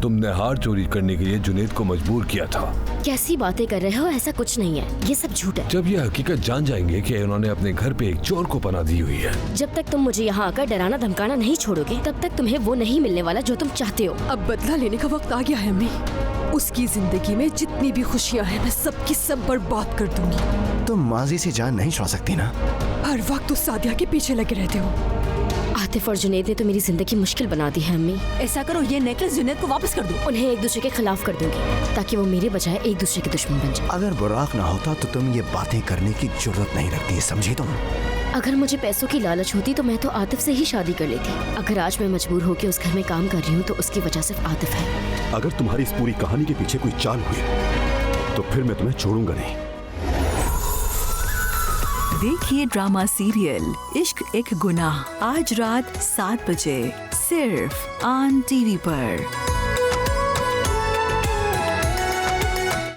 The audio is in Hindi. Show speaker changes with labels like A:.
A: तुमने हार चोरी करने के लिए जुनेद को मजबूर किया था।
B: कैसी बातें कर रहे हो, ऐसा कुछ नहीं है, ये सब झूठ है।
A: जब ये हकीकत जान जाएंगे कि उन्होंने अपने घर पे एक चोर को पनाह दी हुई है।
B: जब तक तुम मुझे यहाँ आकर डराना धमकाना नहीं छोड़ोगे तब तक तुम्हें वो नहीं मिलने वाला जो तुम चाहते हो।
C: अब बदला लेने का वक्त आ गया है अम्मी। उसकी जिंदगी में जितनी भी खुशियाँ हैं मैं सबकी सब बर्बाद कर दूंगी।
D: तुम माजी से जान नहीं छुड़ा सकती ना।
C: हर वक्त उस सादिया के पीछे लगे रहते हो।
B: आतिफ और जुनेद ने तो मेरी जिंदगी मुश्किल बना दी है अम्मी।
C: ऐसा करो, ये नेकलेस जुनेद को वापस कर दो।
B: उन्हें एक दूसरे के खिलाफ कर दूंगी ताकि वो मेरे बजाय एक दूसरे के दुश्मन बन जाए।
D: अगर बुराक ना होता तो तुम ये बातें करने की जरूरत नहीं रखती, समझी तुम?
B: अगर मुझे पैसों की लालच होती तो मैं तो आतिफ से ही शादी कर लेती। अगर आज मैं मजबूर होकर उस घर में काम कर रही हूँ तो उसकी वजह सिर्फ आतिफ है।
E: अगर तुम्हारी इस पूरी कहानी के पीछे कोई चाल हुई तो फिर मैं तुम्हें छोड़ूंगा नहीं।
F: देखिए ड्रामा सीरियल इश्क एक गुनाह आज रात 7 बजे सिर्फ AAN TV पर।